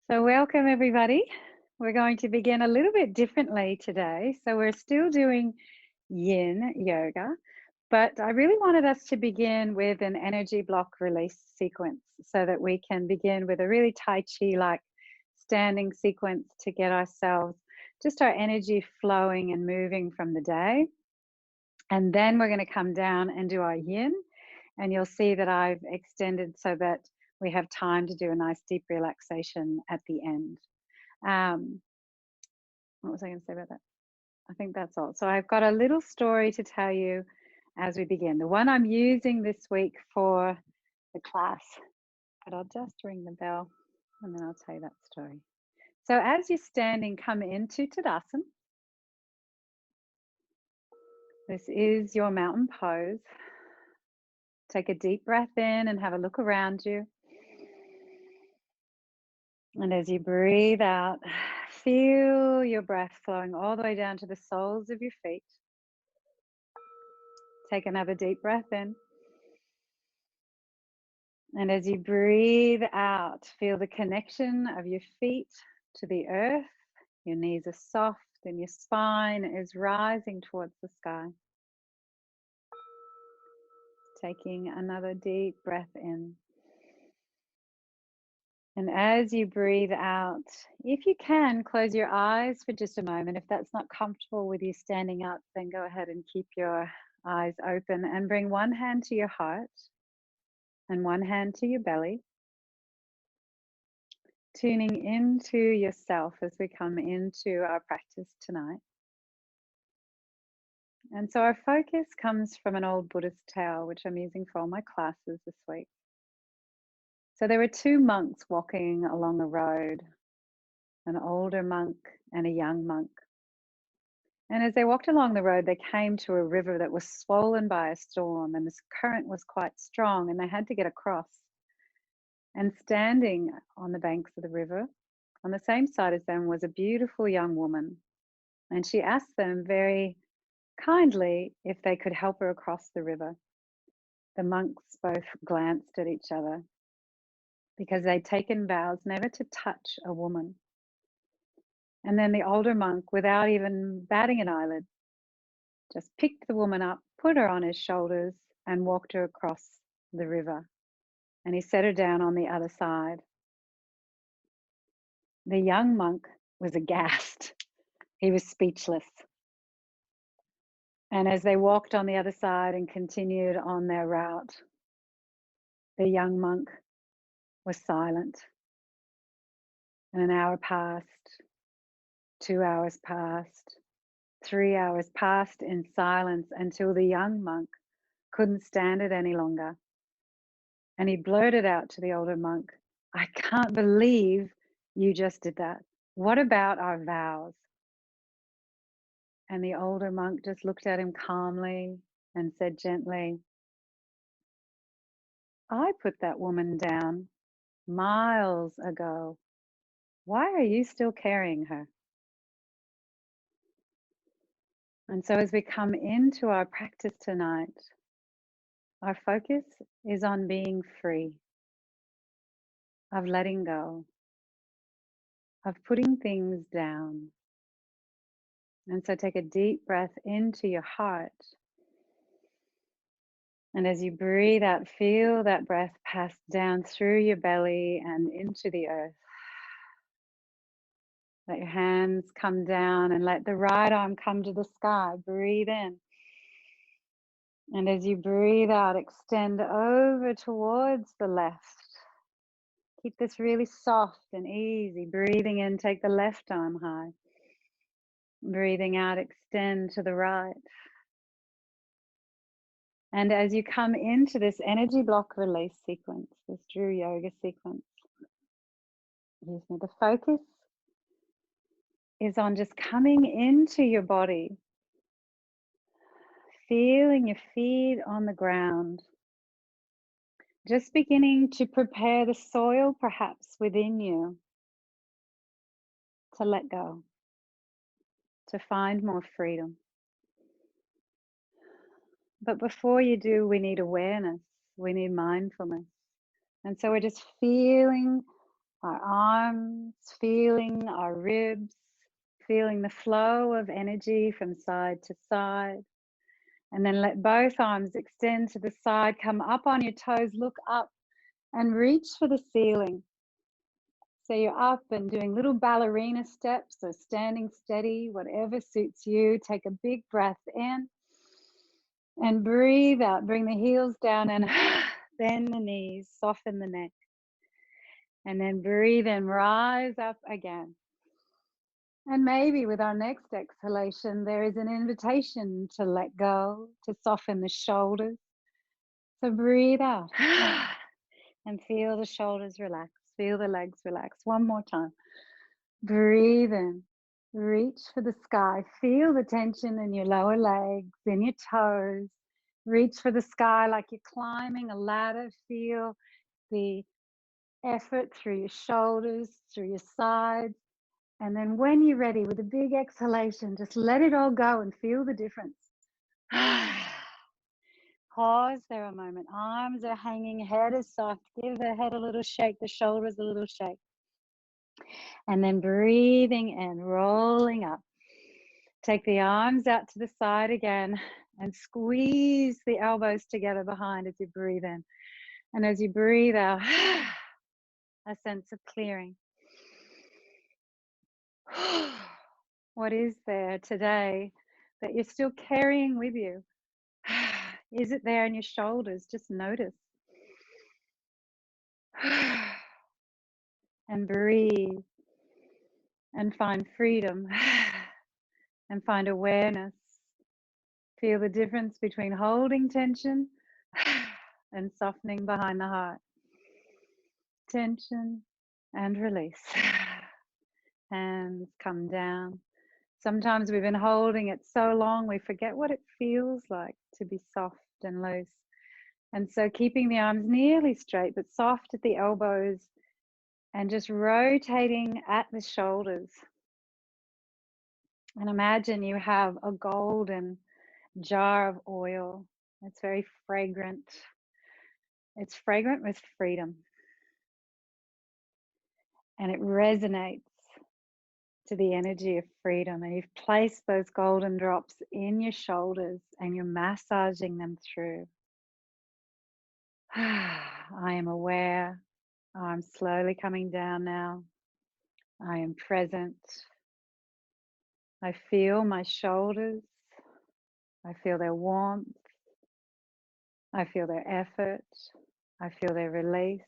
So welcome everybody. We're going to begin a little bit differently today. So we're still doing Yin Yoga, but I really wanted us to begin with an energy block release sequence so that we can begin with a really Tai Chi-like standing sequence to get ourselves, just our energy flowing and moving from the day. And then we're going to come down and do our Yin, and you'll see that I've extended so that we have time to do a nice deep relaxation at the end. What was I going to say about that? I think that's all. So I've got a little story to tell you as we begin. The one I'm using this week for the class, but I'll just ring the bell and then I'll tell you that story. So as you're standing, come into Tadasana. This is your mountain pose. Take a deep breath in and have a look around you. And as you breathe out, feel your breath flowing all the way down to the soles of your feet. Take another deep breath in. And as you breathe out, feel the connection of your feet to the earth. Your knees are soft and your spine is rising towards the sky. Taking another deep breath in. And as you breathe out, if you can, close your eyes for just a moment. If that's not comfortable with you standing up, then go ahead and keep your eyes open and bring one hand to your heart and one hand to your belly. Tuning into yourself as we come into our practice tonight. And so our focus comes from an old Buddhist tale, which I'm using for all my classes this week. So there were two monks walking along a road, an older monk and a young monk. And as they walked along the road, they came to a river that was swollen by a storm, and this current was quite strong, and they had to get across. And standing on the banks of the river, on the same side as them, was a beautiful young woman. And she asked them very kindly if they could help her across the river. The monks both glanced at each other because they'd taken vows never to touch a woman. And then the older monk, without even batting an eyelid, just picked the woman up, put her on his shoulders, and walked her across the river. And he set her down on the other side. The young monk was aghast. He was speechless. And as they walked on the other side and continued on their route, the young monk was silent. And an hour passed, 2 hours passed, 3 hours passed in silence until the young monk couldn't stand it any longer. And he blurted out to the older monk, "I can't believe you just did that. What about our vows?" And the older monk just looked at him calmly and said gently, "I put that woman down miles ago. Why are you still carrying her?" And so as we come into our practice tonight, our focus is on being free, of letting go, of putting things down. And so take a deep breath into your heart. And as you breathe out, feel that breath pass down through your belly and into the earth. Let your hands come down and let the right arm come to the sky. Breathe in. And as you breathe out, extend over towards the left. Keep this really soft and easy. Breathing in, take the left arm high. Breathing out, extend to the right. And as you come into this energy block release sequence, this Dru Yoga sequence, the focus is on just coming into your body, feeling your feet on the ground, just beginning to prepare the soil perhaps within you to let go, to find more freedom. But before you do, we need awareness, we need mindfulness. And so we're just feeling our arms feeling our ribs, feeling the flow of energy from side to side. And then let both arms extend to the side, come up on your toes, look up and reach for the ceiling. So you're up and doing little ballerina steps or standing steady, whatever suits you. Take a big breath in and breathe out. Bring the heels down and bend the knees, soften the neck. And then breathe in, rise up again. And maybe with our next exhalation, there is an invitation to let go, to soften the shoulders. So breathe out and feel the shoulders relax, feel the legs relax. One more time. Breathe in, reach for the sky, feel the tension in your lower legs, in your toes. Reach for the sky like you're climbing a ladder. Feel the effort through your shoulders, through your sides. And then when you're ready, with a big exhalation, just let it all go and feel the difference. Pause there a moment. Arms are hanging, head is soft. Give the head a little shake, the shoulders a little shake. And then breathing and rolling up. Take the arms out to the side again and squeeze the elbows together behind as you breathe in. And as you breathe out, a sense of clearing. What is there today that you're still carrying with you? Is it there in your shoulders? Just notice. And breathe. And find freedom. And find awareness. Feel the difference between holding tension and softening behind the heart. Tension and release. Hands come down. Sometimes we've been holding it so long we forget what it feels like to be soft and loose. And so keeping the arms nearly straight but soft at the elbows and just rotating at the shoulders. And imagine you have a golden jar of oil. It's very fragrant. It's fragrant with freedom. And it resonates to the energy of freedom. And you've placed those golden drops in your shoulders and you're massaging them through. I am aware. I'm slowly coming down now. I am present. I feel my shoulders. I feel their warmth. I feel their effort. I feel their release.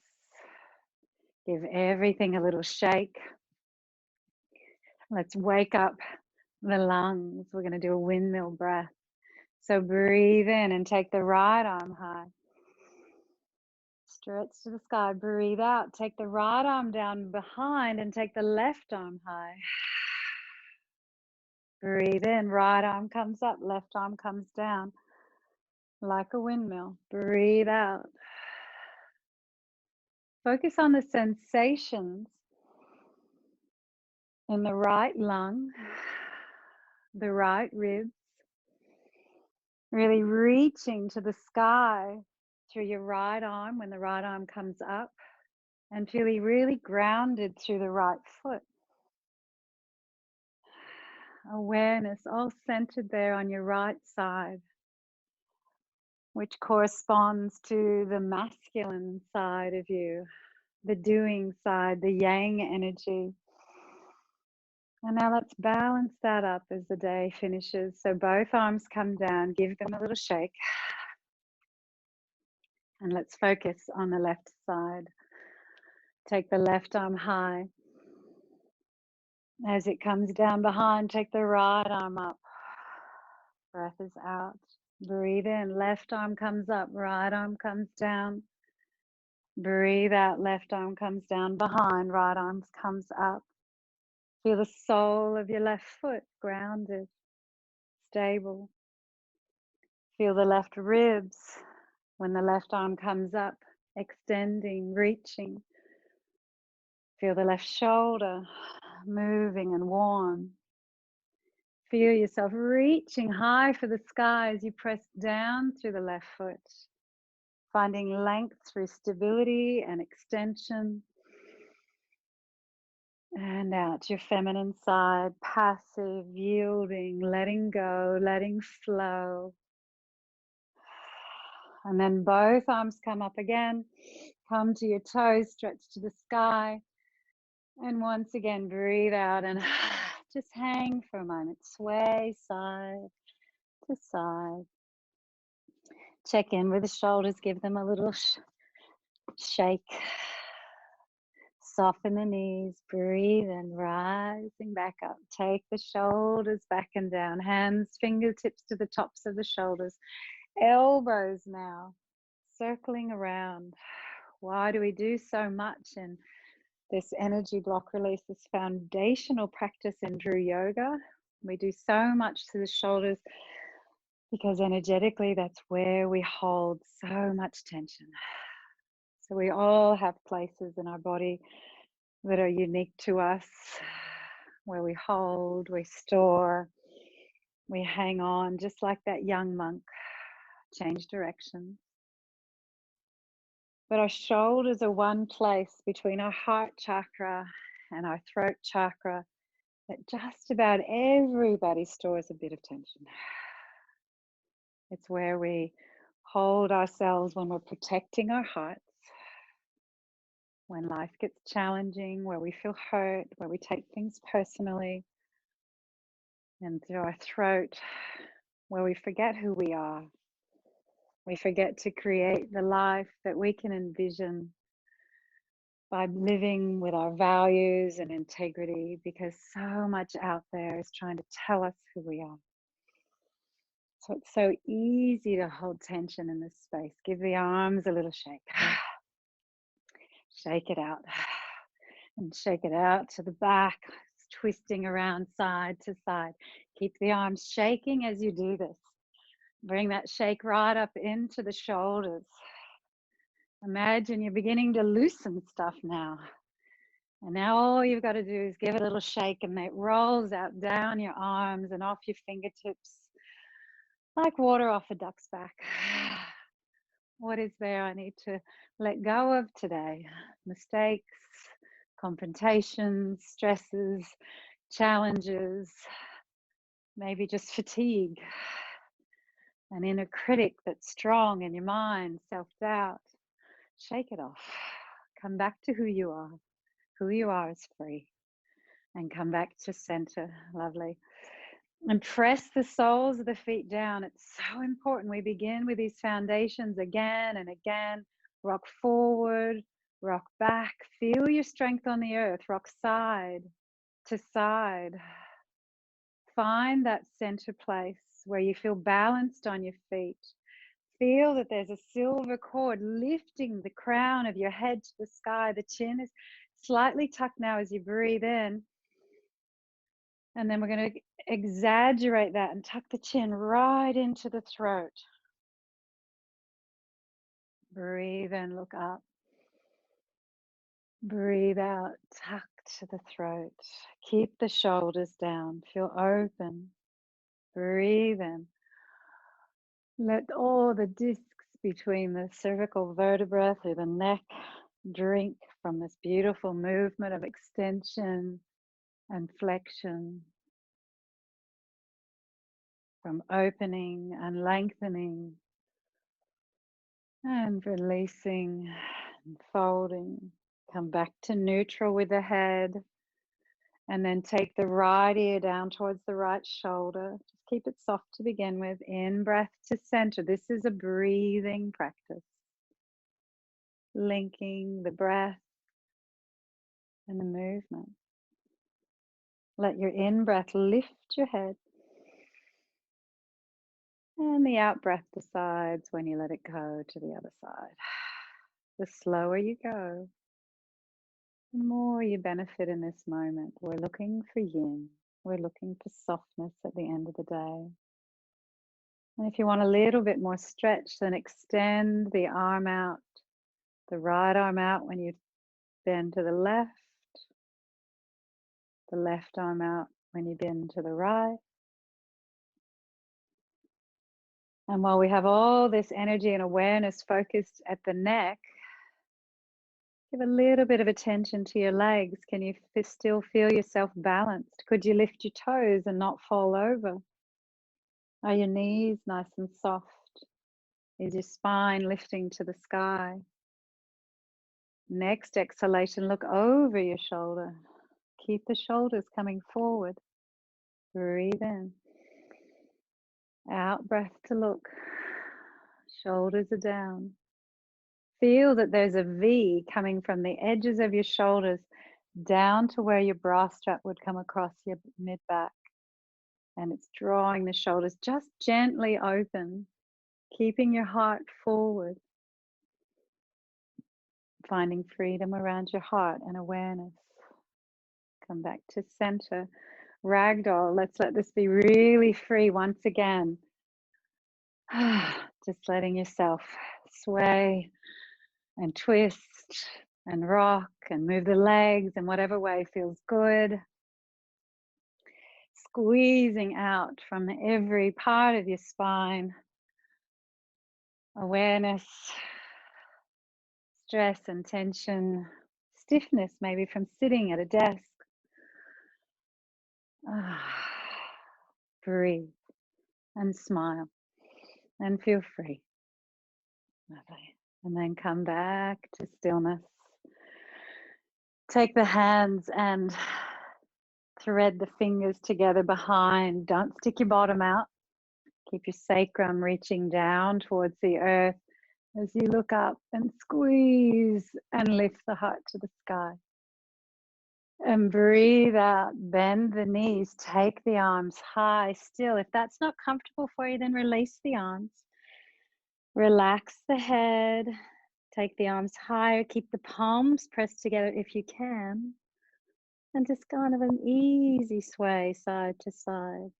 Give everything a little shake. Let's wake up the lungs. We're going to do a windmill breath. So breathe in and take the right arm high. Stretch to the sky. Breathe out. Take the right arm down behind and take the left arm high. Breathe in. Right arm comes up. Left arm comes down. Like a windmill. Breathe out. Focus on the sensations in the right lung, the right ribs. Really reaching to the sky through your right arm when the right arm comes up, and feeling really grounded through the right foot. Awareness all centered there on your right side, which corresponds to the masculine side of you, the doing side, the yang energy. And now let's balance that up as the day finishes. So both arms come down, give them a little shake. And let's focus on the left side. Take the left arm high. As it comes down behind, take the right arm up. Breath is out. Breathe in. Left arm comes up. Right arm comes down. Breathe out. Left arm comes down behind. Right arm comes up. Feel the sole of your left foot grounded, stable. Feel the left ribs when the left arm comes up, extending, reaching. Feel the left shoulder moving and warm. Feel yourself reaching high for the sky as you press down through the left foot, finding length through stability and extension. And out your feminine side, passive, yielding, letting go, letting flow. And then both arms come up again. Come to your toes, stretch to the sky. And once again, breathe out and just hang for a moment. Sway side to side. Check in with the shoulders, give them a little shake. Soften the knees, breathe and rising back up. Take the shoulders back and down. Hands, fingertips to the tops of the shoulders. Elbows now circling around. Why do we do so much in this energy block release, this foundational practice in Dru Yoga? We do so much to the shoulders because energetically that's where we hold so much tension. So we all have places in our body that are unique to us, where we hold, we store, we hang on, just like that young monk. Change direction. But our shoulders are one place between our heart chakra and our throat chakra that just about everybody stores a bit of tension. It's where we hold ourselves when we're protecting our hearts, when life gets challenging, where we feel hurt, where we take things personally, and through our throat, where we forget who we are. We forget to create the life that we can envision by living with our values and integrity, because so much out there is trying to tell us who we are. So it's so easy to hold tension in this space. Give the arms a little shake. Shake it out. And shake it out to the back, twisting around side to side. Keep the arms shaking as you do this. Bring that shake right up into the shoulders. Imagine you're beginning to loosen stuff now. And now all you've got to do is give it a little shake and it rolls out down your arms and off your fingertips like water off a duck's back. What is there I need to let go of today? Mistakes, confrontations, stresses, challenges, maybe just fatigue, an inner critic that's strong in your mind, self-doubt. Shake it off. Come back to who you are. Who you are is free. And come back to center. Lovely. And press the soles of the feet down. It's so important. We begin with these foundations again and again. Rock forward, rock back. Feel your strength on the earth. Rock side to side. Find that center place where you feel balanced on your feet. Feel that there's a silver cord lifting the crown of your head to the sky. The chin is slightly tucked now as you breathe in. And then we're going to exaggerate that and tuck the chin right into the throat. Breathe in, look up. Breathe out, tuck to the throat. Keep the shoulders down. Feel open. Breathe in. Let all the discs between the cervical vertebra through the neck drink from this beautiful movement of extension and flexion, from opening and lengthening and releasing and folding. Come back to neutral with the head, and then take the right ear down towards the right shoulder. Just keep it soft to begin with. In breath to center. This is a breathing practice, linking the breath and the movement. Let your in breath lift your head, and the out breath decides when you let it go to the other side. The slower you go, the more you benefit in this moment. We're looking for yin. We're looking for softness at the end of the day. And if you want a little bit more stretch, then extend the arm out, the right arm out when you bend to the left arm out when you bend to the right. And while we have all this energy and awareness focused at the neck, Give a little bit of attention to your legs. Can you still feel yourself balanced? Could you lift your toes and not fall over? Are your knees nice and soft? Is your spine lifting to the sky? Next exhalation, look over your shoulder. Keep the shoulders coming forward. Breathe in. Out breath to look. Shoulders are down. Feel that there's a V coming from the edges of your shoulders down to where your bra strap would come across your mid back. And it's drawing the shoulders just gently open, keeping your heart forward. Finding freedom around your heart and awareness. Come back to center. Ragdoll. Let's let this be really free once again. Just letting yourself sway and twist and rock and move the legs in whatever way feels good. Squeezing out from every part of your spine. Awareness, stress and tension, stiffness maybe from sitting at a desk. Breathe and smile and feel free. Lovely. And then come back to stillness. Take the hands and thread the fingers together behind. Don't stick your bottom out. Keep your sacrum reaching down towards the earth as you look up and squeeze and lift the heart to the sky. And breathe out, bend the knees, take the arms high still. If that's not comfortable for you, then release the arms. Relax the head, take the arms higher, keep the palms pressed together if you can. And just kind of an easy sway side to side.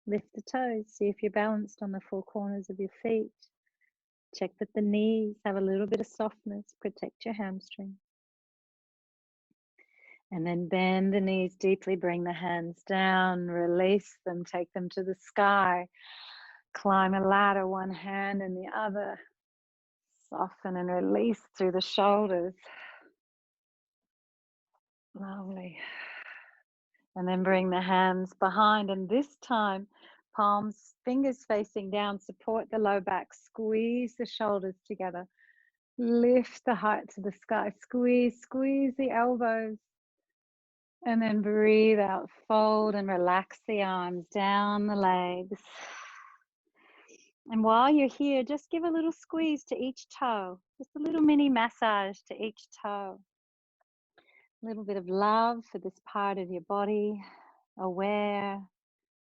Lift the toes, see if you're balanced on the four corners of your feet. Check that the knees have a little bit of softness, protect your hamstring. And then bend the knees deeply, bring the hands down, release them, take them to the sky. Climb a ladder, one hand and the other. Soften and release through the shoulders. Lovely. And then bring the hands behind, and this time, palms, fingers facing down, support the low back, squeeze the shoulders together. Lift the heart to the sky, squeeze the elbows. And then breathe out, fold and relax the arms down the legs. And while you're here, just give a little squeeze to each toe, just a little mini massage to each toe. A little bit of love for this part of your body, aware,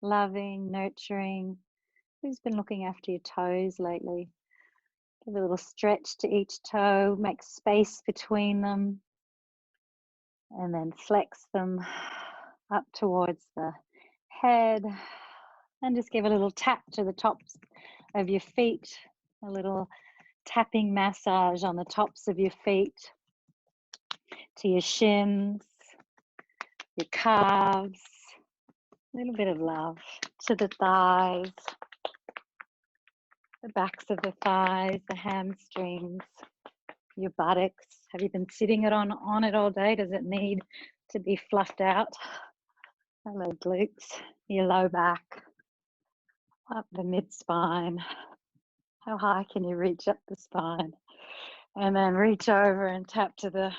loving, nurturing. Who's been looking after your toes lately? Give a little stretch to each toe, make space between them, and then flex them up towards the head. And just give a little tap to the tops of your feet, a little tapping massage on the tops of your feet, to your shins, your calves, a little bit of love to the thighs, the backs of the thighs, the hamstrings, your buttocks. Have you been sitting on it all day? Does it need to be fluffed out? Hello, glutes, your low back, up the mid-spine. How high can you reach up the spine? And then reach over and tap to the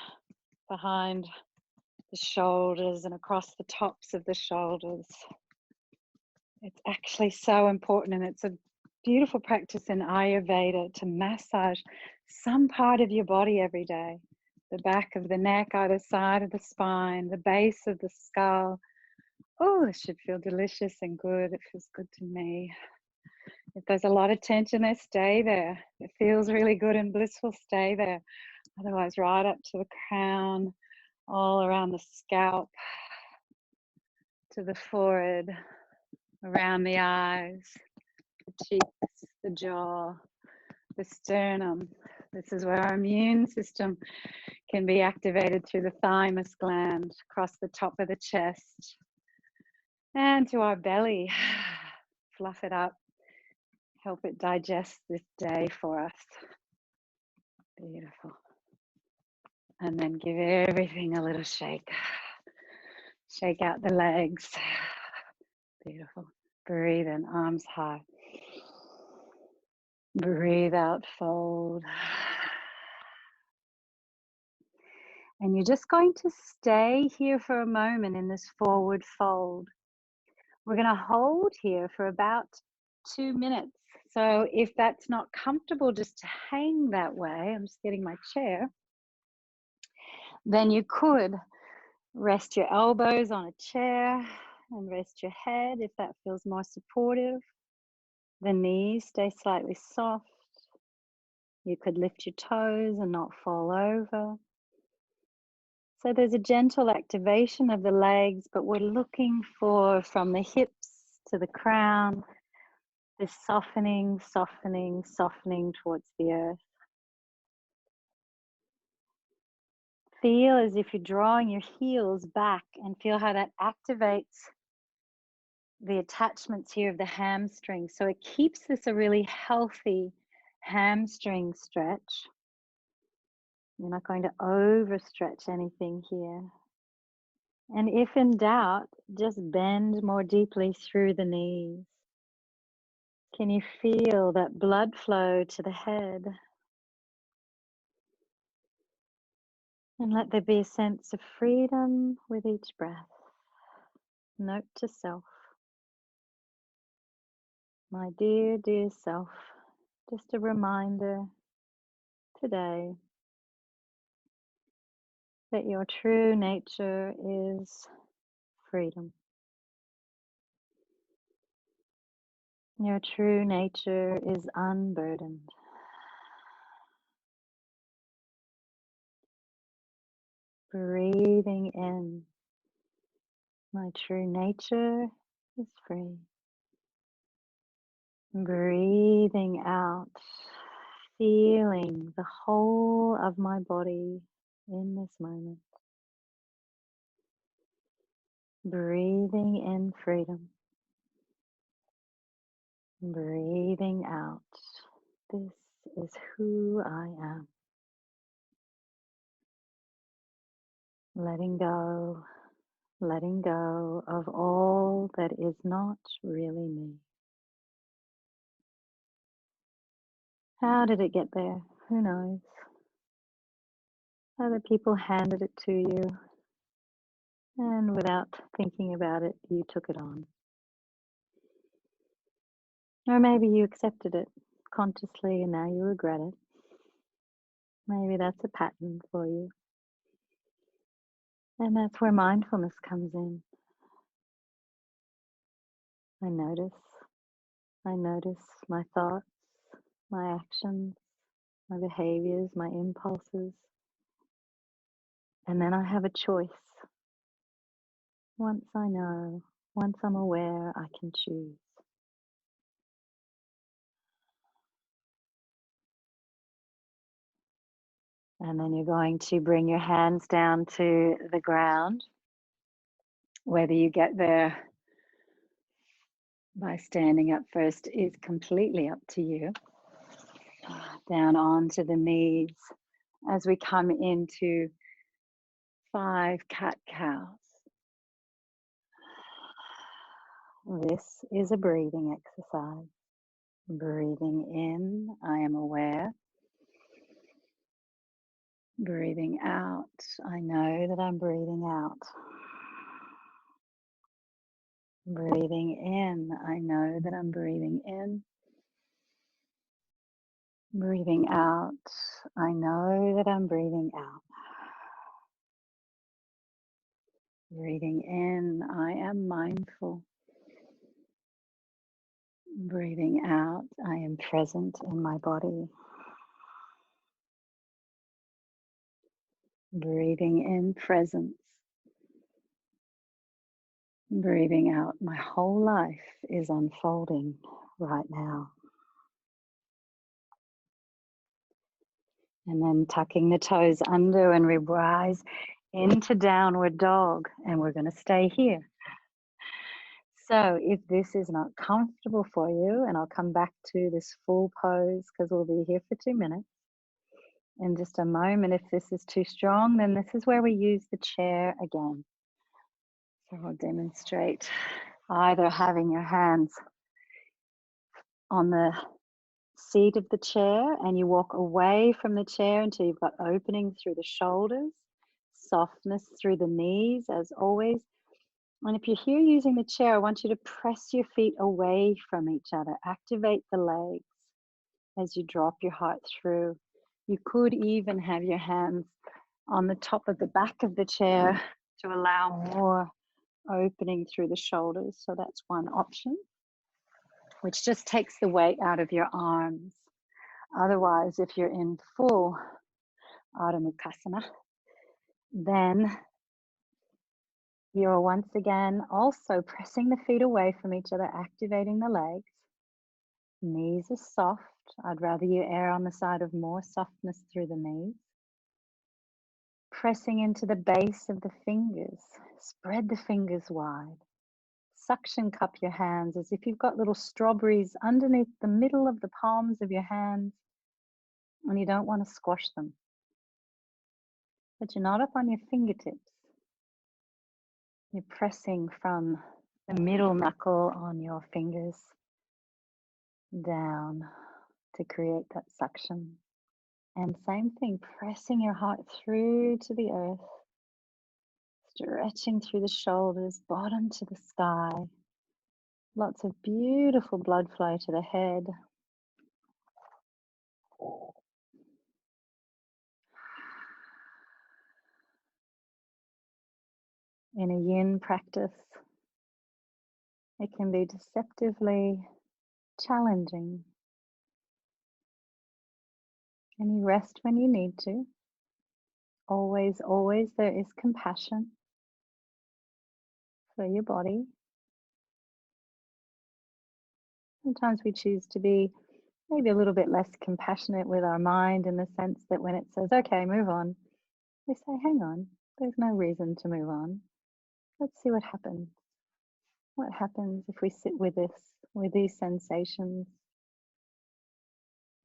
behind the shoulders and across the tops of the shoulders. It's actually so important, and it's a beautiful practice in Ayurveda to massage some part of your body every day. The back of the neck, either side of the spine, the base of the skull. Oh, this should feel delicious and good. It feels good to me. If there's a lot of tension there, stay there. It feels really good and blissful, stay there. Otherwise, right up to the crown, all around the scalp, to the forehead, around the eyes, the cheeks, the jaw, the sternum. This is where our immune system can be activated through the thymus gland, across the top of the chest, and to our belly. Fluff it up, help it digest this day for us. Beautiful. And then give everything a little shake. Shake out the legs. Beautiful. Breathe in, arms high. Breathe out, fold. And you're just going to stay here for a moment in this forward fold. We're going to hold here for about 2 minutes. So if that's not comfortable just to hang that way, I'm just getting my chair, then you could rest your elbows on a chair and rest your head if that feels more supportive. The knees stay slightly soft. You could lift your toes and not fall over. So there's a gentle activation of the legs, but we're looking for, from the hips to the crown, this softening, softening, softening towards the earth. Feel as if you're drawing your heels back and feel how that activates the attachments here of the hamstring. So it keeps this a really healthy hamstring stretch. You're not going to overstretch anything here. And if in doubt, just bend more deeply through the knees. Can you feel that blood flow to the head? And let there be a sense of freedom with each breath. Note to self. My dear, dear self, just a reminder today that your true nature is freedom. Your true nature is unburdened. Breathing in, my true nature is free. Breathing out, feeling the whole of my body in this moment. Breathing in freedom. Breathing out. This is who I am. Letting go of all that is not really me. How did it get there? Who knows? Other people handed it to you, and without thinking about it, you took it on. Or maybe you accepted it consciously and now you regret it. Maybe that's a pattern for you. And that's where mindfulness comes in. I notice my thoughts, my actions, my behaviors, my impulses. And then I have a choice. Once I know, once I'm aware, I can choose. And then you're going to bring your hands down to the ground. Whether you get there by standing up first is completely up to you. Down onto the knees as we come into 5 cat-cows. This is a breathing exercise. Breathing in, I am aware. Breathing out, I know that I'm breathing out. Breathing in, I know that I'm breathing in. Breathing out, I know that I'm breathing out. Breathing in, I am mindful. Breathing out, I am present in my body. Breathing in, presence. Breathing out, my whole life is unfolding right now. And then tucking the toes under and we rise into downward dog, and we're going to stay here. So if this is not comfortable for you, and I'll come back to this full pose because we'll be here for 2 minutes, In just a moment, if this is too strong, then this is where we use the chair again. So I'll demonstrate either having your hands on the seat of the chair and you walk away from the chair until you've got opening through the shoulders, softness through the knees as always. And if you're here using the chair, I want you to press your feet away from each other. Activate the legs as you drop your heart through. You could even have your hands on the top of the back of the chair to allow more opening through the shoulders. So that's one option, which just takes the weight out of your arms. Otherwise, if you're in full Ardha Mukhasana, then you're once again also pressing the feet away from each other, activating the legs. Knees are soft. I'd rather you err on the side of more softness through the knees. Pressing into the base of the fingers. Spread the fingers wide. Suction cup your hands as if you've got little strawberries underneath the middle of the palms of your hands and you don't want to squash them. But you're not up on your fingertips. You're pressing from the middle knuckle on your fingers down to create that suction. And same thing, pressing your heart through to the earth, stretching through the shoulders, bottom to the sky. Lots of beautiful blood flow to the head. In a yin practice, it can be deceptively challenging. And you rest when you need to. Always, always there is compassion for your body. Sometimes we choose to be maybe a little bit less compassionate with our mind in the sense that when it says, okay, move on, we say, hang on, there's no reason to move on. Let's see what happens. What happens if we sit with this, with these sensations?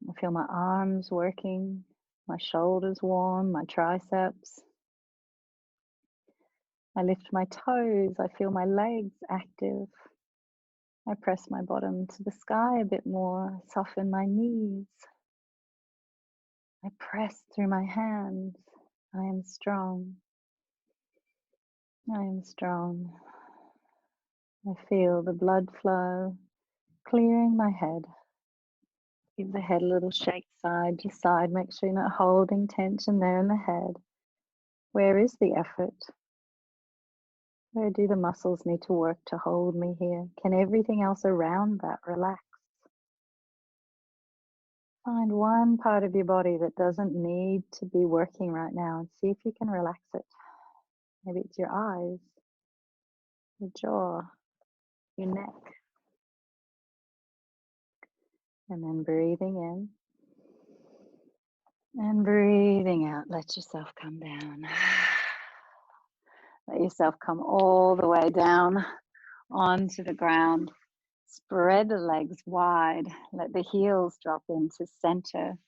I feel my arms working, my shoulders warm, my triceps. I lift my toes, I feel my legs active. I press my bottom to the sky a bit more, soften my knees. I press through my hands. I am strong. I am strong. I feel the blood flow clearing my head. Give the head a little shake side to side. Make sure you're not holding tension there in the head. Where is the effort? Where do the muscles need to work to hold me here? Can everything else around that relax? Find one part of your body that doesn't need to be working right now and see if you can relax it. Maybe it's your eyes, your jaw, your neck. And then breathing in and breathing out. Let yourself come down. Let yourself come all the way down onto the ground. Spread the legs wide. Let the heels drop into center.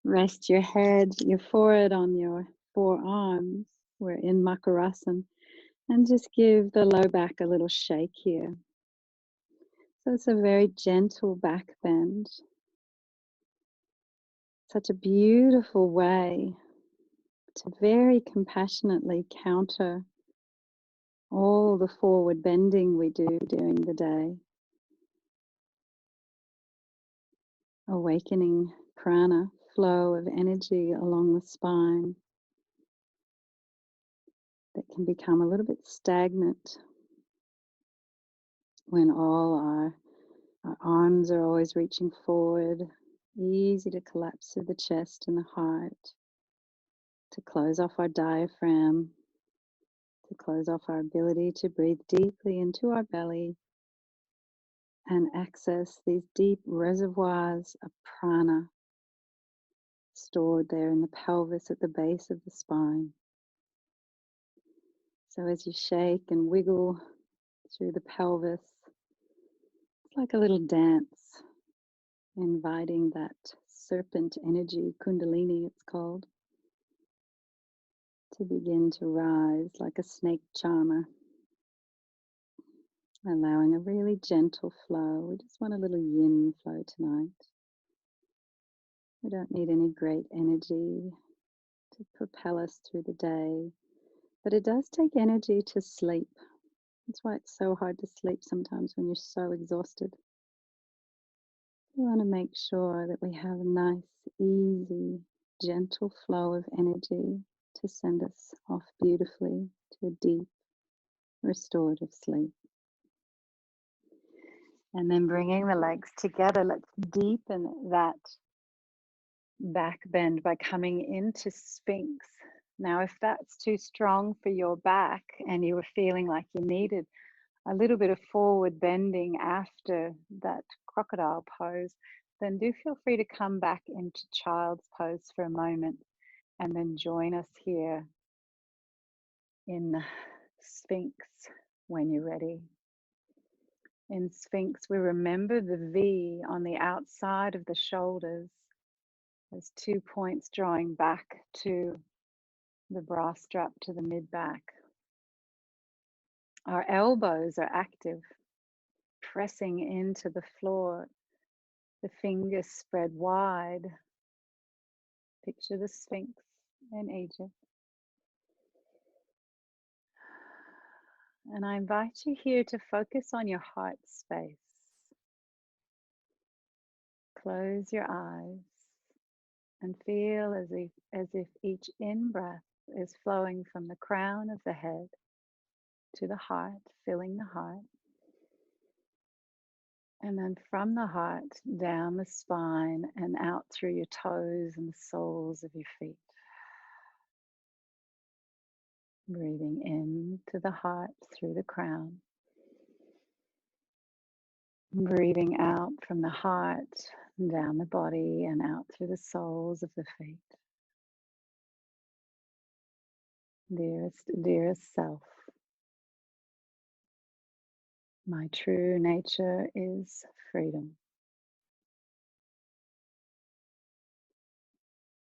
Rest your head, your forehead on your forearms. We're in Makarasana. And just give the low back a little shake here. So it's a very gentle back bend. Such a beautiful way to very compassionately counter all the forward bending we do during the day. Awakening prana, flow of energy along the spine that can become a little bit stagnant when all our arms are always reaching forward. Easy to collapse through the chest and the heart, to close off our diaphragm, to close off our ability to breathe deeply into our belly and access these deep reservoirs of prana stored there in the pelvis at the base of the spine. So as you shake and wiggle through the pelvis, it's like a little dance, inviting that serpent energy, Kundalini it's called, to begin to rise like a snake charmer, allowing a really gentle flow. We just want a little yin flow tonight. We don't need any great energy to propel us through the day, but it does take energy to sleep. That's why it's so hard to sleep sometimes when you're so exhausted. We want to make sure that we have a nice, easy, gentle flow of energy to send us off beautifully to a deep, restorative sleep. And then bringing the legs together, let's deepen that back bend by coming into Sphinx. Now, if that's too strong for your back and you were feeling like you needed a little bit of forward bending after that crocodile pose, then do feel free to come back into child's pose for a moment and then join us here in Sphinx when you're ready. In Sphinx, we remember the V on the outside of the shoulders. There's 2 points drawing back to the bra strap to the mid-back. Our elbows are active, pressing into the floor, the fingers spread wide. Picture the Sphinx in Egypt. And I invite you here to focus on your heart space. Close your eyes and feel as if each in-breath is flowing from the crown of the head to the heart, filling the heart. And then from the heart, down the spine and out through your toes and the soles of your feet. Breathing in to the heart through the crown. Breathing out from the heart, down the body and out through the soles of the feet. Dearest, dearest self, my true nature is freedom.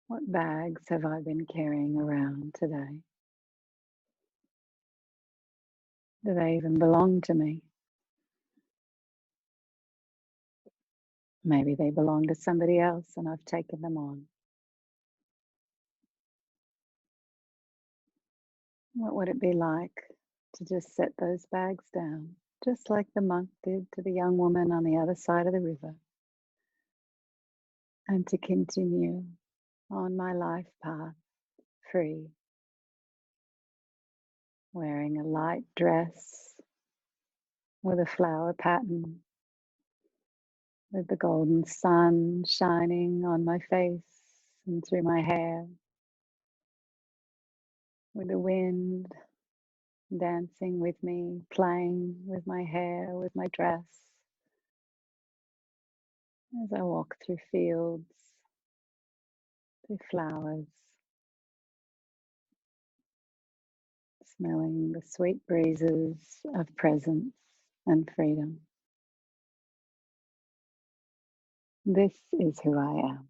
What bags have I been carrying around today? Do they even belong to me? Maybe they belong to somebody else and I've taken them on. What would it be like to just set those bags down, just like the monk did to the young woman on the other side of the river, and to continue on my life path free, wearing a light dress with a flower pattern, with the golden sun shining on my face and through my hair, with the wind dancing with me, playing with my hair, with my dress, as I walk through fields, through flowers, smelling the sweet breezes of presence and freedom. This is who I am.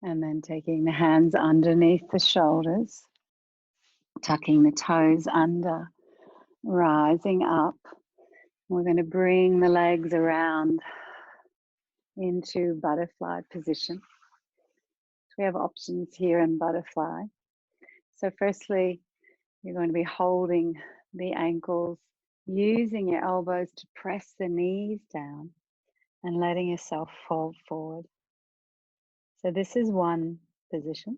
And then taking the hands underneath the shoulders, tucking the toes under, rising up. We're going to bring the legs around into butterfly position. So we have options here in butterfly. So firstly, you're going to be holding the ankles, using your elbows to press the knees down and letting yourself fall forward. So this is one position.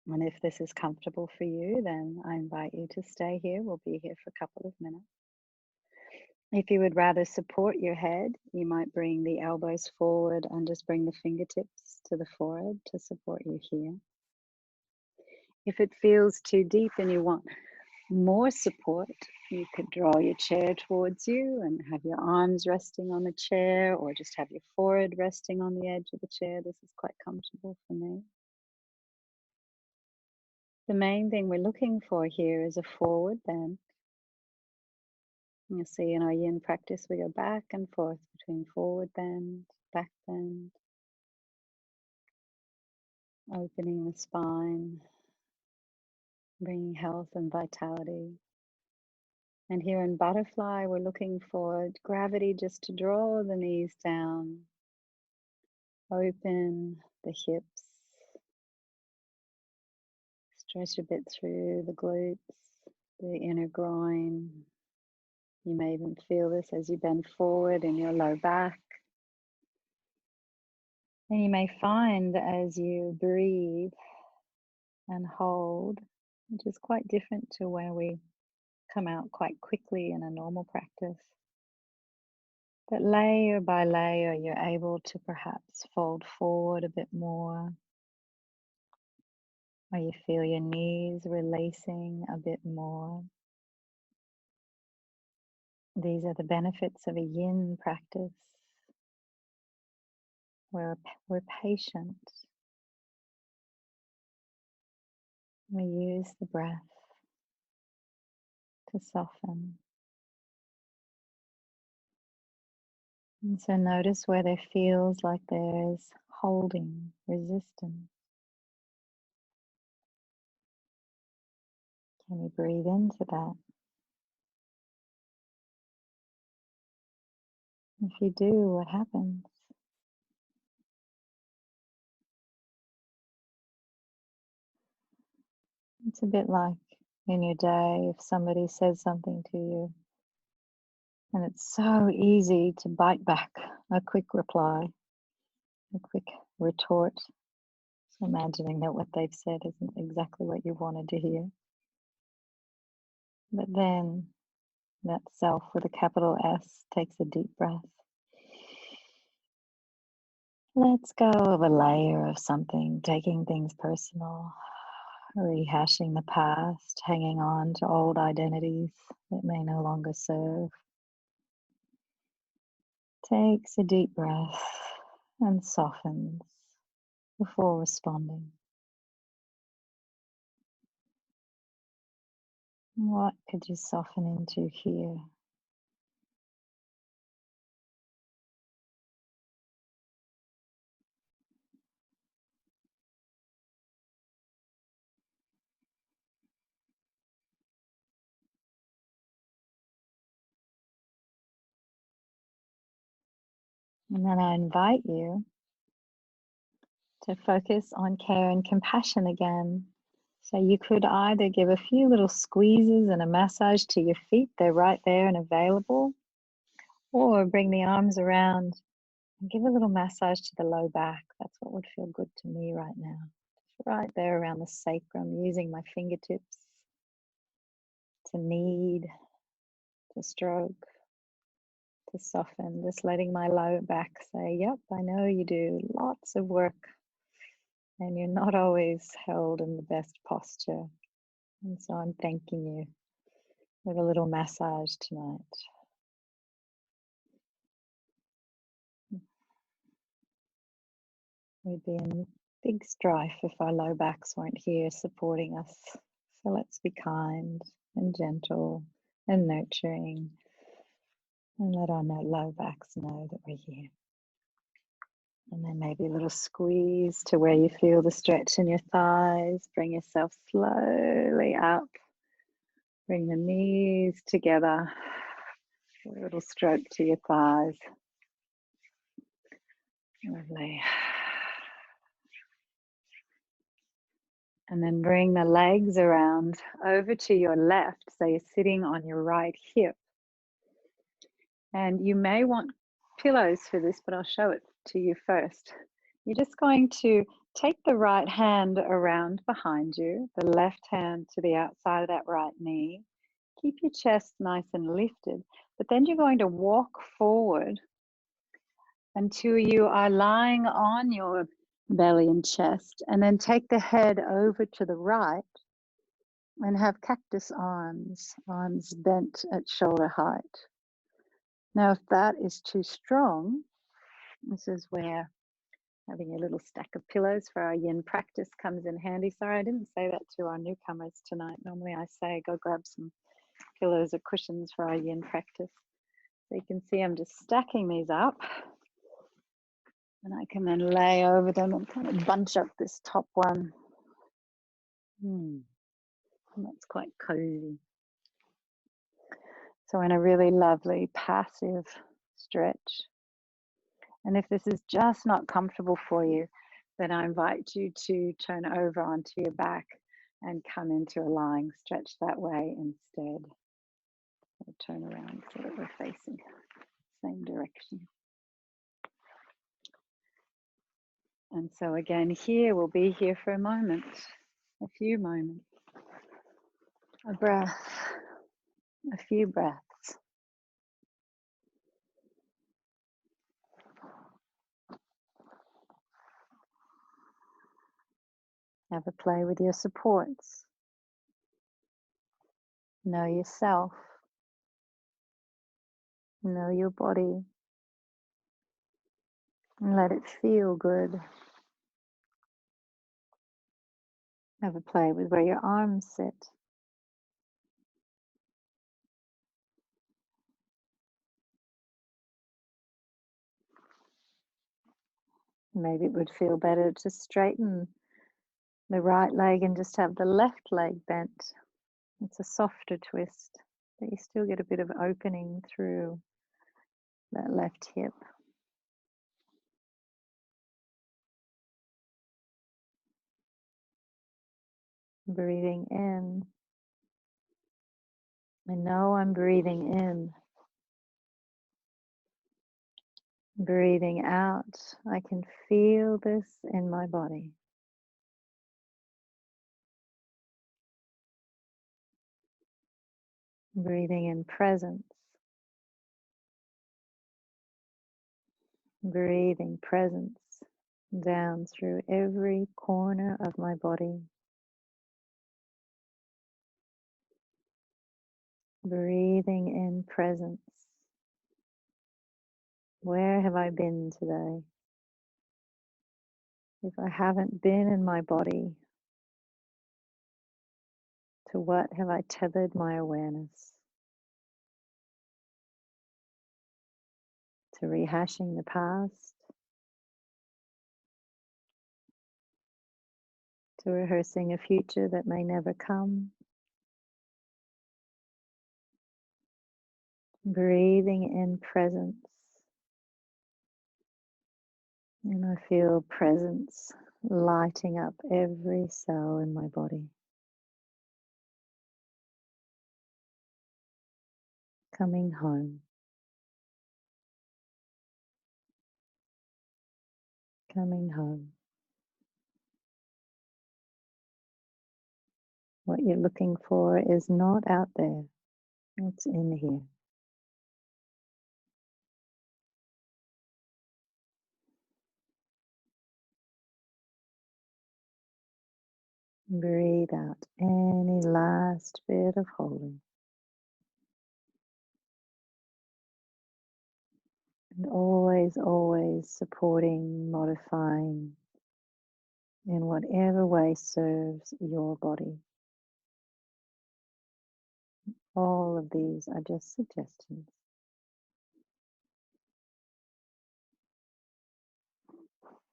And if this is comfortable for you, then I invite you to stay here. We'll be here for a couple of minutes. If you would rather support your head, you might bring the elbows forward and just bring the fingertips to the forehead to support you here. If it feels too deep and you want more support, you could draw your chair towards you and have your arms resting on the chair, or just have your forehead resting on the edge of the chair. This is quite comfortable for me. The main thing we're looking for here is a forward bend You'll see in our Yin practice, we go back and forth between forward bend, back bend, opening the spine, bringing health and vitality. And here in butterfly, we're looking for gravity just to draw the knees down, open the hips, stretch a bit through the glutes, the inner groin. You may even feel this as you bend forward in your low back. And you may find as you breathe and hold, which is quite different to where we come out quite quickly in a normal practice, that layer by layer you're able to perhaps fold forward a bit more, or you feel your knees releasing a bit more. These are the benefits of a Yin practice, where we're patient. We use the breath to soften. And so notice where there feels like there's holding, resistance. Can you breathe into that? If you do, what happens? It's a bit like in your day if somebody says something to you and it's so easy to bite back a quick reply, a quick retort, so imagining that what they've said isn't exactly what you wanted to hear. But then that self with a capital S takes a deep breath. Let's go of a layer of something, taking things personal, rehashing the past, hanging on to old identities that may no longer serve. Takes a deep breath and softens before responding. What could you soften into here? And then I invite you to focus on care and compassion again. So you could either give a few little squeezes and a massage to your feet, they're right there and available, or bring the arms around and give a little massage to the low back. That's what would feel good to me right now. Just right there around the sacrum, using my fingertips to knead, to stroke, to soften, just letting my low back say, yep, I know you do lots of work and you're not always held in the best posture. And so I'm thanking you with a little massage tonight. We'd be in big strife if our low backs weren't here supporting us. So let's be kind and gentle and nurturing and let our low backs know that we're here. And then maybe a little squeeze to where you feel the stretch in your thighs. Bring yourself slowly up. Bring the knees together. A little stroke to your thighs. Lovely. And then bring the legs around over to your left. So you're sitting on your right hip. And you may want pillows for this, but I'll show it to you first. You're just going to take the right hand around behind you, the left hand to the outside of that right knee. Keep your chest nice and lifted, but then you're going to walk forward until you are lying on your belly and chest, and then take the head over to the right and have cactus arms, arms bent at shoulder height. Now, if that is too strong, this is where having a little stack of pillows for our Yin practice comes in handy. Sorry, I didn't say that to our newcomers tonight. Normally I say, go grab some pillows or cushions for our yin practice. So you can see I'm just stacking these up, and I can then lay over them and kind of bunch up this top one. And that's quite cozy. So in a really lovely passive stretch. And if this is just not comfortable for you, then I invite you to turn over onto your back and come into a lying stretch that way instead. We'll turn around so that we're facing the same direction. And so again, here we'll be here for a moment, a few moments. A breath, a few breaths. Have a play with your supports. Know yourself. Know your body. And let it feel good. Have a play with where your arms sit. Maybe it would feel better to straighten the right leg and just have the left leg bent. It's a softer twist, but you still get a bit of opening through that left hip. Breathing in. I know I'm breathing in. Breathing out. I can feel this in my body. Breathing in presence. Breathing presence down through every corner of my body. Breathing in presence. Where have I been today? If I haven't been in my body, to what have I tethered my awareness? To rehashing the past? To rehearsing a future that may never come? Breathing in presence. And I feel presence lighting up every cell in my body. Coming home. Coming home. What you're looking for is not out there. It's in here. Breathe out any last bit of holding. And always, always supporting, modifying in whatever way serves your body. All of these are just suggestions.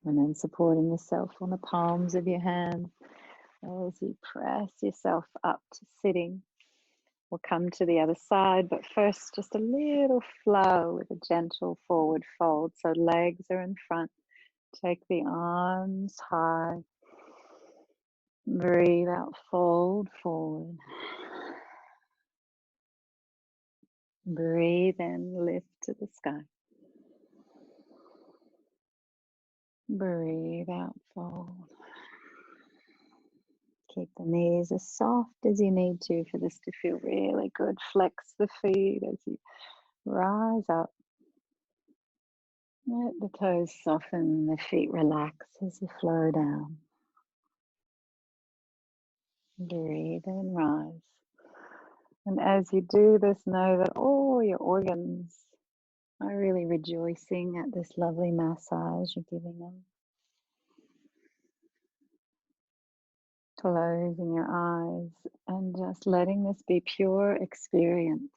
And then supporting yourself on the palms of your hands as you press yourself up to sitting. We'll come to the other side, but first just a little flow with a gentle forward fold. So legs are in front. Take the arms high. Breathe out, fold forward. Breathe in, lift to the sky. Breathe out, fold. Keep the knees as soft as you need to for this to feel really good. Flex the feet as you rise up. Let the toes soften, the feet relax as you flow down. Breathe and rise. And as you do this, know that all your organs are really rejoicing at this lovely massage you're giving them. Closing your eyes and just letting this be pure experience.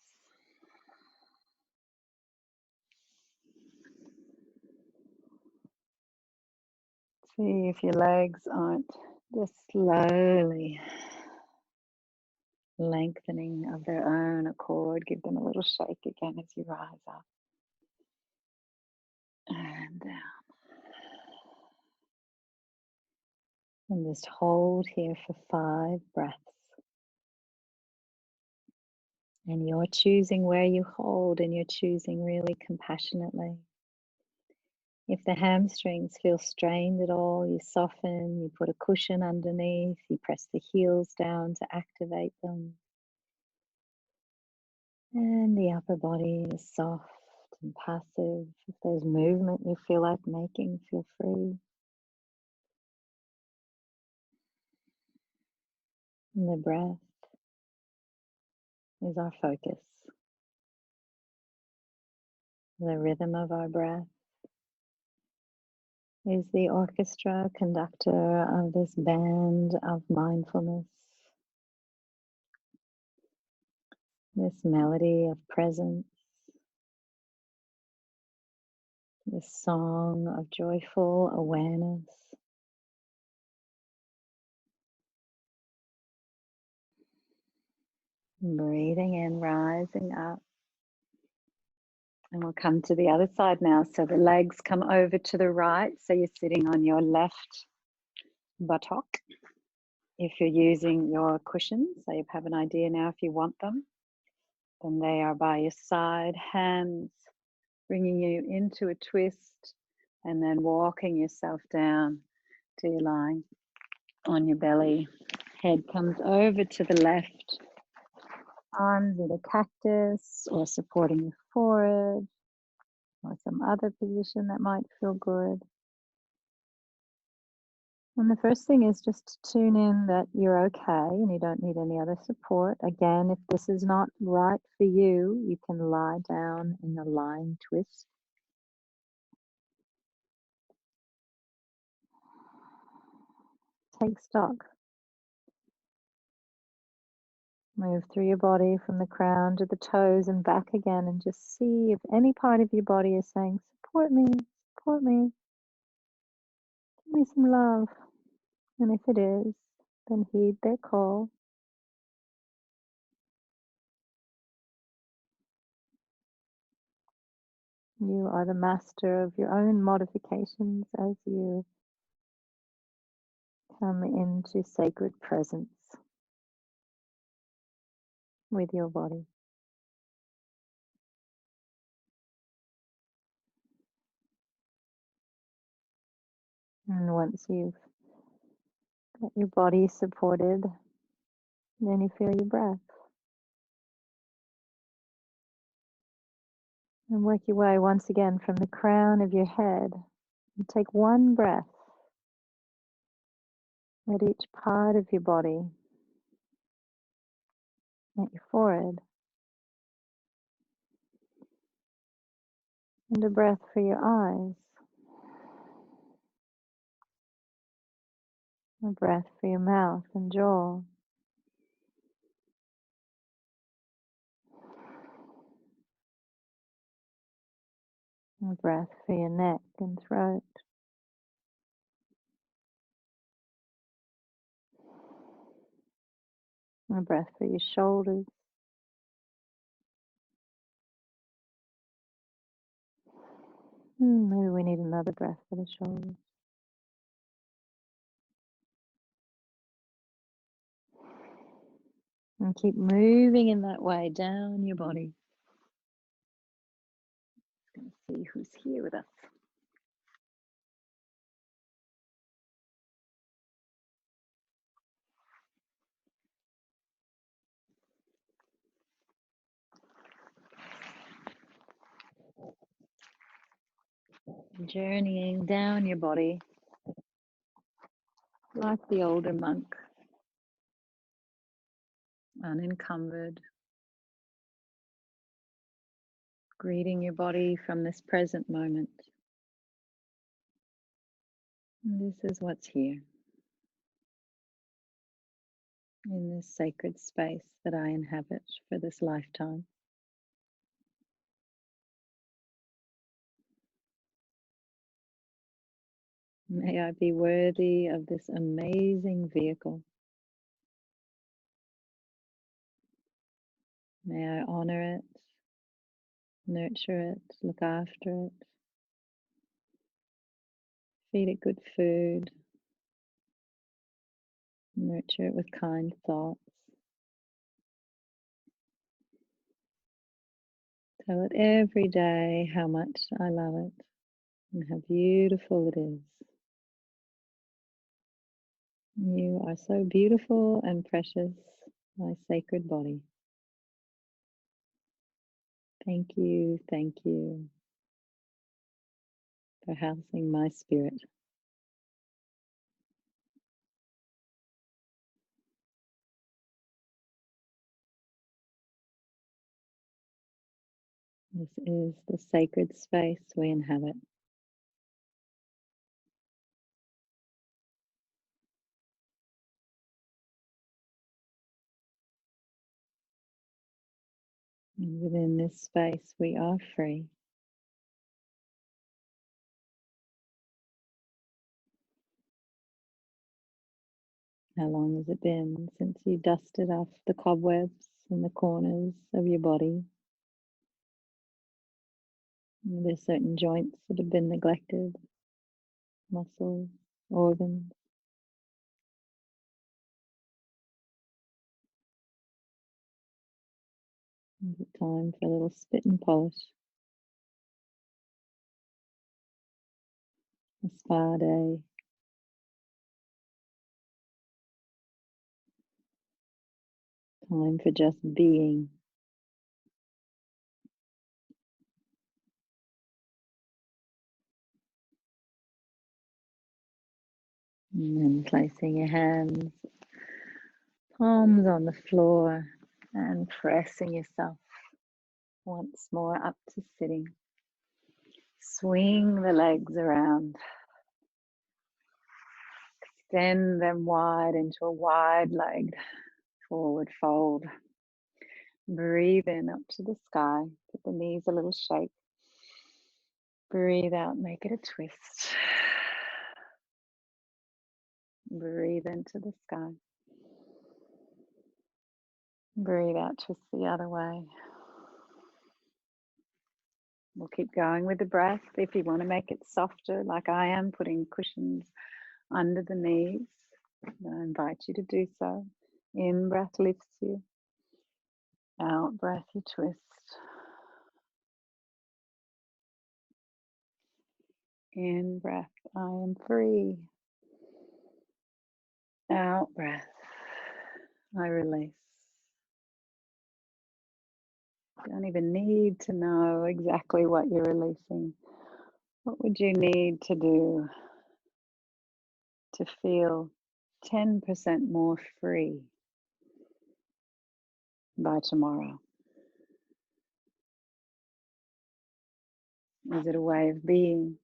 See if your legs aren't just slowly lengthening of their own accord. Give them a little shake again as you rise up and down. And just hold here for 5 breaths. And you're choosing where you hold, and you're choosing really compassionately. If the hamstrings feel strained at all, you soften, you put a cushion underneath, you press the heels down to activate them. And the upper body is soft and passive. If there's movement you feel like making, feel free. And the breath is our focus. The rhythm of our breath is the orchestra conductor of this band of mindfulness, this melody of presence, this song of joyful awareness. Breathing in, rising up. And we'll come to the other side now. So the legs come over to the right. So you're sitting on your left buttock. If you're using your cushions, so you have an idea now if you want them, then they are by your side, hands bringing you into a twist and then walking yourself down till you're lying on your belly. Head comes over to the left, arms in a cactus or supporting your forehead or some other position that might feel good. And the first thing is just to tune in that you're okay and you don't need any other support. Again, if this is not right for you, you can lie down in the lying twist. Take stock. Move through your body from the crown to the toes and back again, and just see if any part of your body is saying, support me, give me some love. And if it is, then heed their call. You are the master of your own modifications as you come into sacred presence with your body. And once you've got your body supported, then you feel your breath. And work your way once again from the crown of your head. And take one breath at each part of your body, at your forehead, and a breath for your eyes, a breath for your mouth and jaw, a breath for your neck and throat, a breath for your shoulders, maybe we need another breath for the shoulders. And keep moving in that way down your body. Let's see who's here with us. Journeying down your body like the older monk, unencumbered, greeting your body from this present moment. And this is what's here. in this sacred space that I inhabit for this lifetime. May I be worthy of this amazing vehicle. May I honor it, nurture it, look after it, feed it good food, nurture it with kind thoughts. Tell it every day how much I love it and how beautiful it is. You are so beautiful and precious, my sacred body. Thank you for housing my spirit. This is the sacred space we inhabit. And within this space, we are free. How long has it been since you dusted off the cobwebs in the corners of your body? There's certain joints that have been neglected, muscles, organs. Is it time for a little spit and polish? A spa day. Time for just being. And then placing your hands, palms on the floor, and pressing yourself once more up to sitting. Swing the legs around. Extend them wide into a wide-legged forward fold. Breathe in up to the sky. Give the knees a little shake. Breathe out, make it a twist. Breathe into the sky. Breathe out, twist the other way. We'll keep going with the breath. If you want to make it softer, like I am, putting cushions under the knees, I invite you to do so. In breath lifts you. Out breath you twist. In breath, I am free. Out breath, I release. Don't even need to know exactly what you're releasing. What would you need to do to feel 10% more free by tomorrow? Is it a way of being?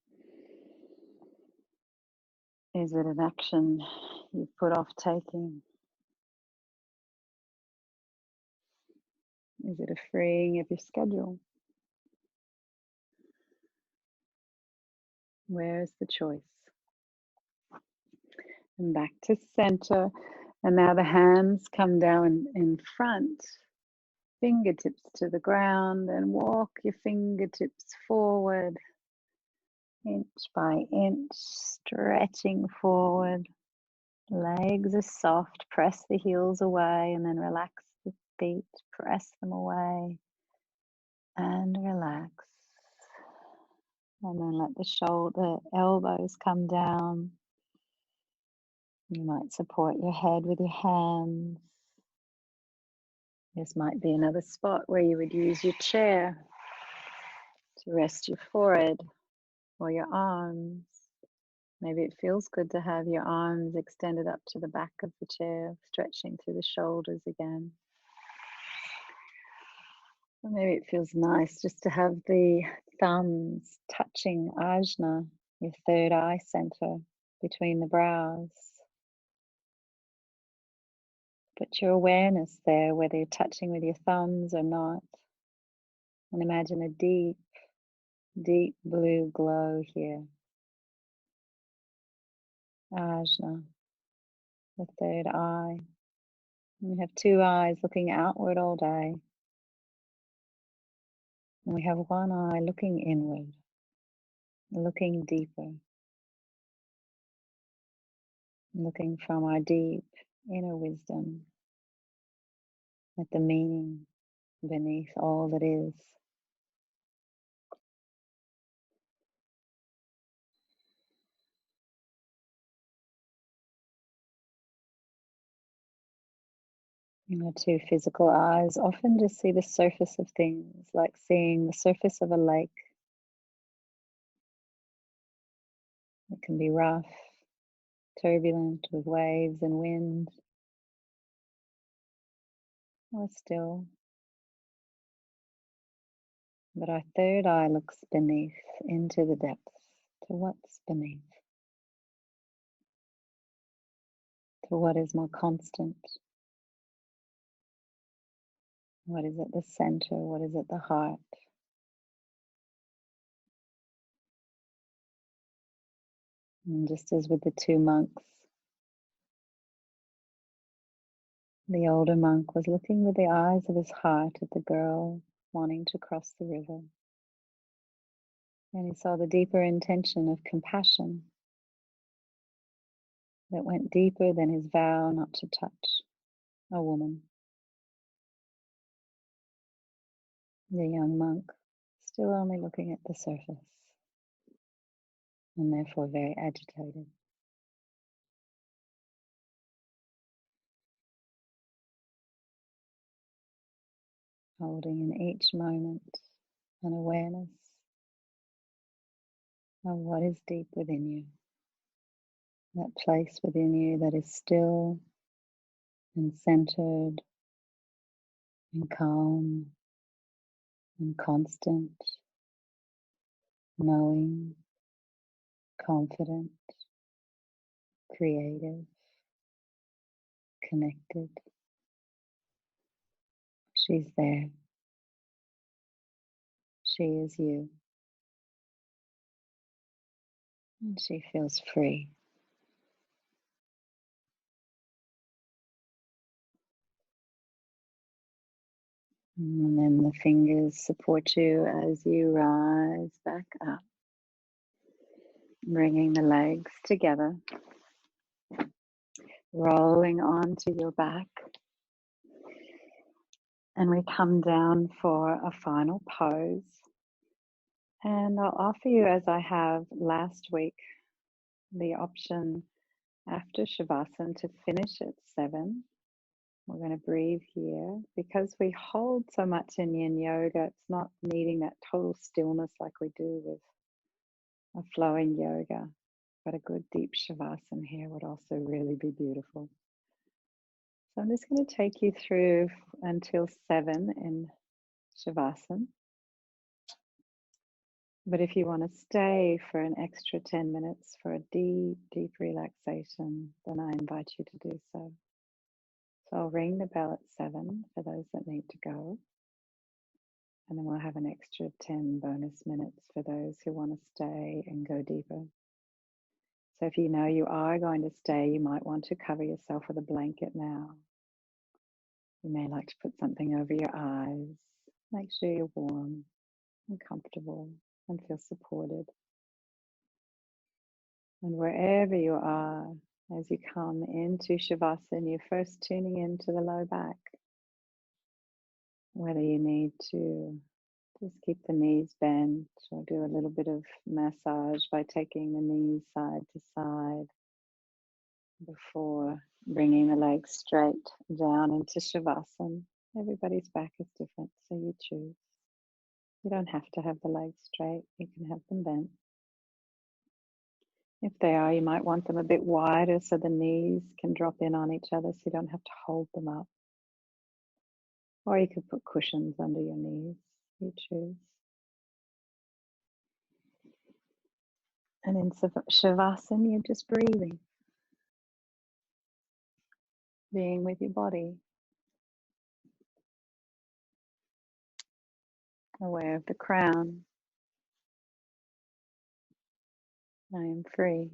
Is it an action you've put off taking? Is it a freeing of your schedule? Where is the choice? And back to center. And now the hands come down in front, fingertips to the ground, and walk your fingertips forward, inch by inch, stretching forward. Legs are soft, press the heels away, and then relax the feet, press them away, and relax. And then let the elbows come down. You might support your head with your hands. This might be another spot where you would use your chair to rest your forehead or your arms. Maybe it feels good to have your arms extended up to the back of the chair, stretching through the shoulders again. Or maybe it feels nice just to have the thumbs touching ajna, your third eye center, between the brows. Put your awareness there, whether you're touching with your thumbs or not. And imagine a deep, deep blue glow here. Ajna, the third eye. And we have two eyes looking outward all day. And we have one eye looking inward, looking deeper, looking from our deep inner wisdom at the meaning beneath all that is. Our two physical eyes often just see the surface of things, like seeing the surface of a lake. It can be rough, turbulent with waves and wind, or still. But our third eye looks beneath, into the depths, to what's beneath, to what is more constant, what is at the center, what is at the heart. And just as with the two monks, the older monk was looking with the eyes of his heart at the girl wanting to cross the river. And he saw the deeper intention of compassion that went deeper than his vow not to touch a woman. The young monk, still only looking at the surface, and therefore very agitated. Holding in each moment an awareness of what is deep within you, that place within you that is still and centered and calm and constant, knowing, confident, creative, connected. She's there. She is you. And she feels free. And then the fingers support you as you rise back up, bringing the legs together, rolling onto your back. And we come down for a final pose. And I'll offer you, as I have last week, the option after Shavasana to finish at 7. We're going to breathe here. Because we hold so much in Yin Yoga, it's not needing that total stillness like we do with a flowing yoga. But a good deep Shavasana here would also really be beautiful. So I'm just going to take you through until 7 in Shavasana. But if you want to stay for an extra 10 minutes for a deep, deep relaxation, then I invite you to do so. So I'll ring the bell at 7 for those that need to go. And then we'll have an extra 10 bonus minutes for those who want to stay and go deeper. So if you know you are going to stay, you might want to cover yourself with a blanket now. You may like to put something over your eyes. Make sure you're warm and comfortable and feel supported. And wherever you are, as you come into Shavasana, you're first tuning into the low back. Whether you need to just keep the knees bent or do a little bit of massage by taking the knees side to side before bringing the legs straight down into Shavasana. Everybody's back is different, so you choose. You don't have to have the legs straight, you can have them bent. If they are, you might want them a bit wider so the knees can drop in on each other so you don't have to hold them up. Or you could put cushions under your knees, you choose. And in Shavasana, you're just breathing. being with your body, aware of the crown. I am free.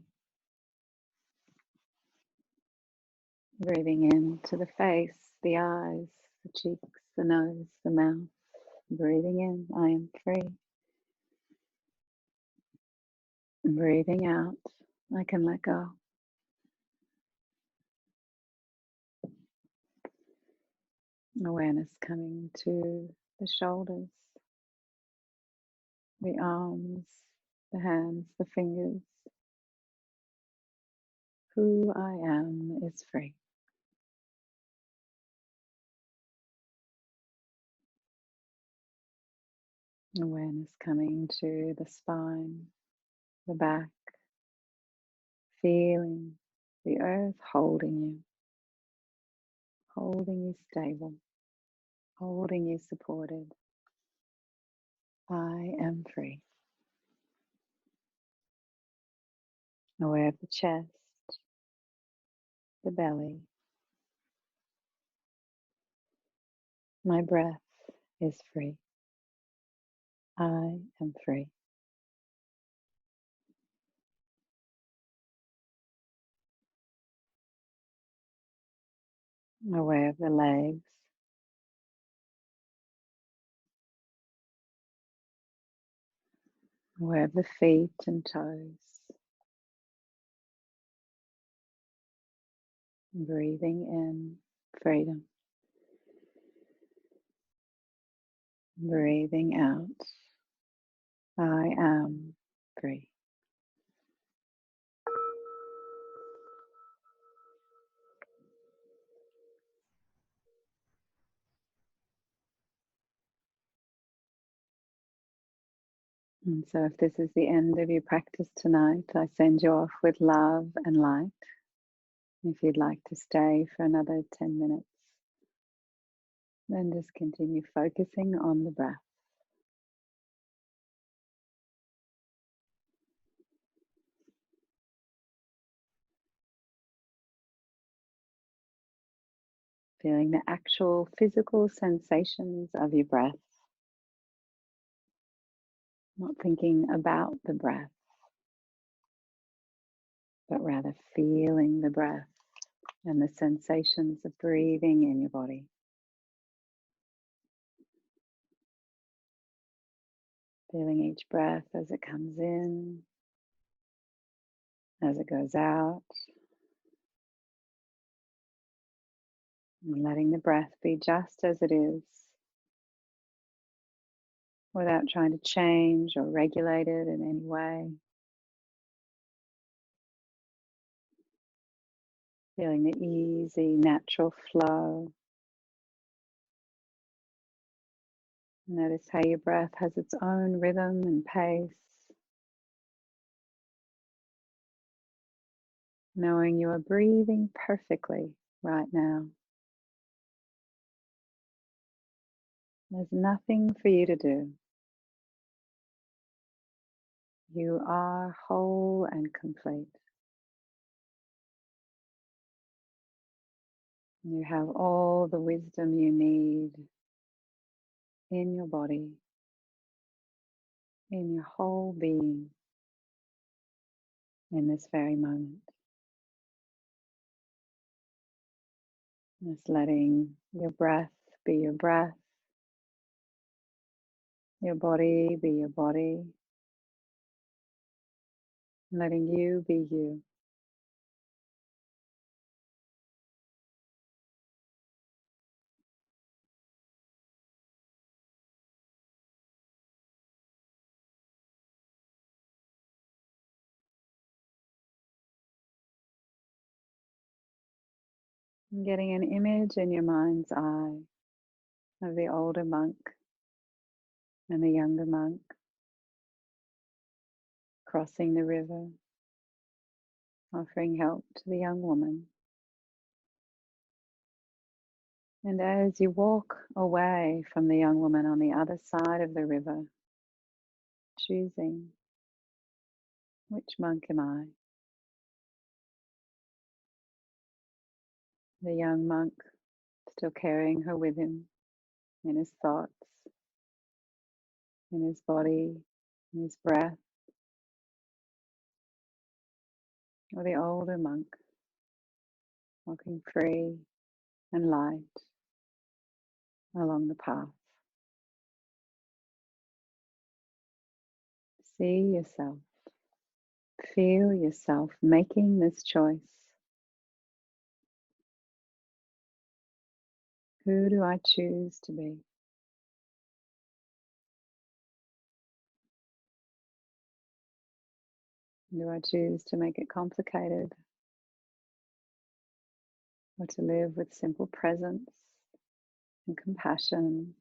Breathing in to the face, the eyes, the cheeks, the nose, the mouth. Breathing in, I am free. Breathing out, I can let go. Awareness coming to the shoulders, the arms, the hands, the fingers. Who I am is free. Awareness coming to the spine, the back, feeling the earth holding you stable, holding you supported. I am free. Aware of the chest, the belly. My breath is free. I am free. Aware of the legs, aware of the feet and toes. Breathing in freedom. Breathing out. I am free. And so if this is the end of your practice tonight, I send you off with love and light. If you'd like to stay for another 10 minutes, then just continue focusing on the breath. Feeling the actual physical sensations of your breath. Not thinking about the breath, but rather feeling the breath and the sensations of breathing in your body. Feeling each breath as it comes in, as it goes out, and letting the breath be just as it is, without trying to change or regulate it in any way. Feeling the easy, natural flow. Notice how your breath has its own rhythm and pace. Knowing you are breathing perfectly right now. There's nothing for you to do. You are whole and complete. You have all the wisdom you need in your body, in your whole being, in this very moment. Just letting your breath be your breath, your body be your body, letting you be you. And getting an image in your mind's eye of the older monk and the younger monk crossing the river, offering help to the young woman. And as you walk away from the young woman on the other side of the river, choosing, which monk am I? the young monk, still carrying her with him in his thoughts, in his body, in his breath, or the older monk, walking free and light along the path. See yourself, feel yourself making this choice. Who do I choose to be? Do I choose to make it complicated, or to live with simple presence and compassion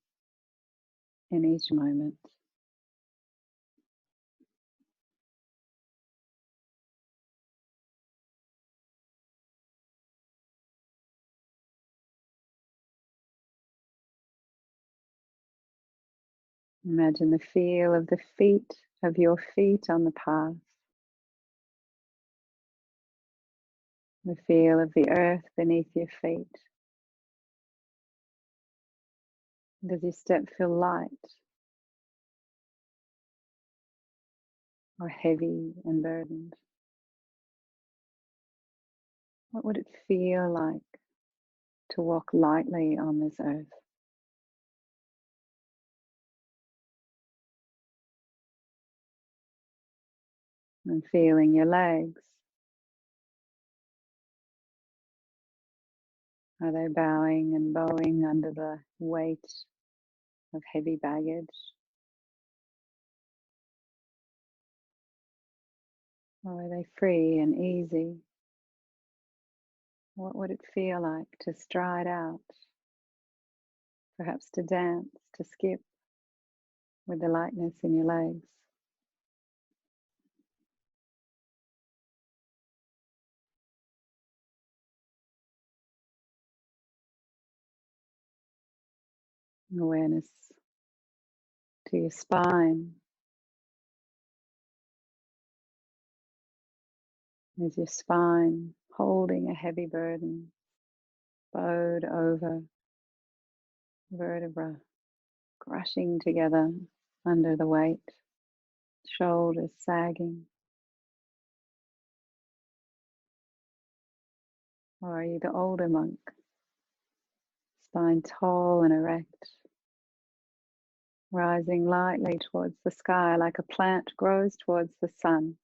in each moment? Imagine the feel of the feet of your feet on the path, the feel of the earth beneath your feet. Does your step feel light or heavy and burdened? What would it feel like to walk lightly on this earth? And feeling your legs. Are they bowing and bowing under the weight of heavy baggage? Or are they free and easy? What would it feel like to stride out? Perhaps to dance, to skip with the lightness in your legs. Awareness to your spine. Is your spine holding a heavy burden, bowed over, vertebra crushing together under the weight, shoulders sagging? Or are you the older monk, spine tall and erect, rising lightly towards the sky like a plant grows towards the sun?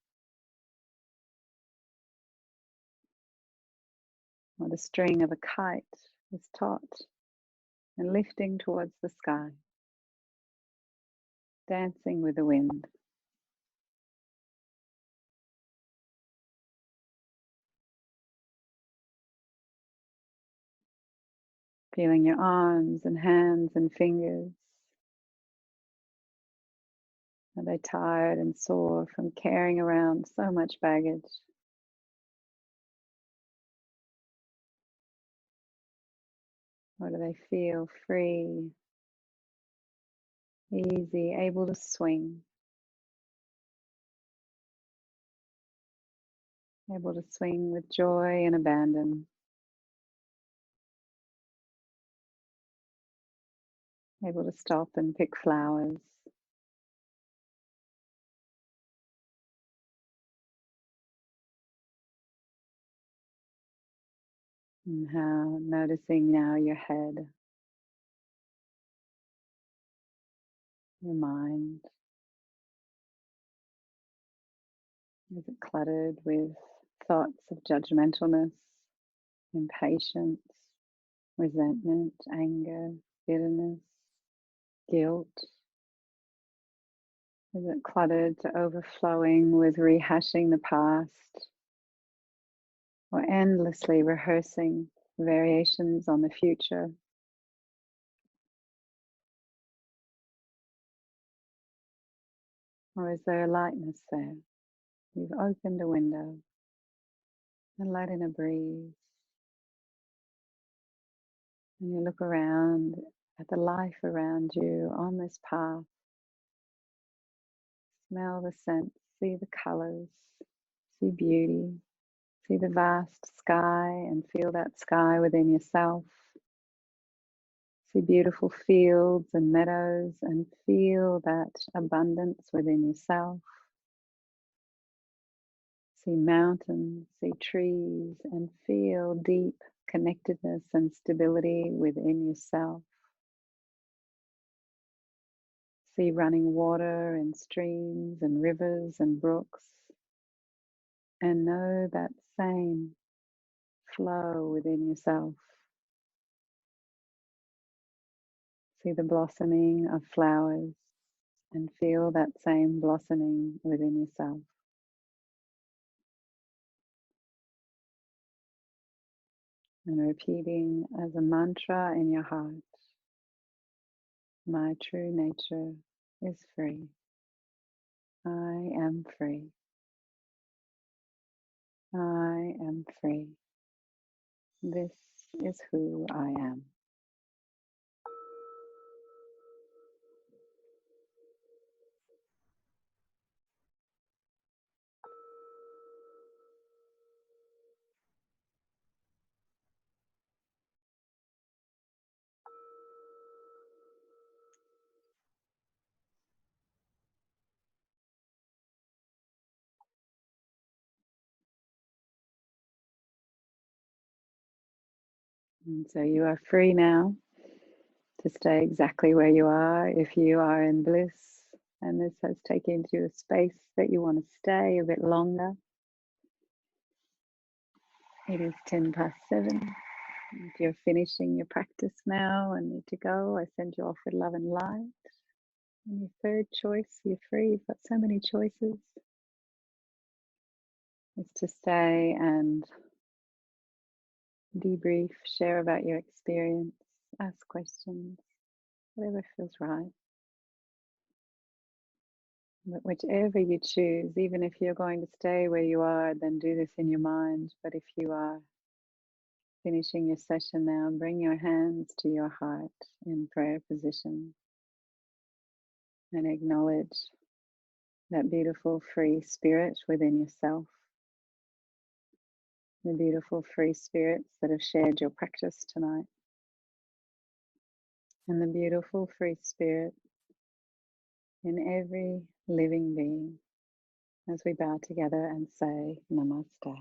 Or the string of a kite is taut and lifting towards the sky, dancing with the wind. Feeling your arms and hands and fingers. Are they tired and sore from carrying around so much baggage? Or do they feel free, easy, able to swing? Able to swing with joy and abandon. Able to stop and pick flowers. And how noticing now your head, your mind. Is it cluttered with thoughts of judgmentalness, impatience, resentment, anger, bitterness, guilt? Is it cluttered to overflowing with rehashing the past, or endlessly rehearsing variations on the future? Or is there a lightness there? You've opened a window and let in a breeze, and you look around at the life around you on this path. Smell the scents, see the colors, see beauty, See the vast sky and feel that sky within yourself. See beautiful fields and meadows and feel that abundance within yourself. See mountains, see trees, and feel deep connectedness and stability within yourself. See running water and streams and rivers and brooks, and know that same flow within yourself. See the blossoming of flowers and feel that same blossoming within yourself. And repeating as a mantra in your heart, my true nature is free. I am free. I am free. This is who I am. And so you are free now to stay exactly where you are if you are in bliss and this has taken you a space that you want to stay a bit longer. It is 7:10. If you're finishing your practice now and need to go, I send you off with love and light. And your third choice, you're free. You've got so many choices. Is to stay and debrief, share about your experience, ask questions, whatever feels right. But whichever you choose, even if you're going to stay where you are, then do this in your mind. But if you are finishing your session now, bring your hands to your heart in prayer position and acknowledge that beautiful free spirit within yourself, the beautiful free spirits that have shared your practice tonight, and the beautiful free spirit in every living being as we bow together and say Namaste.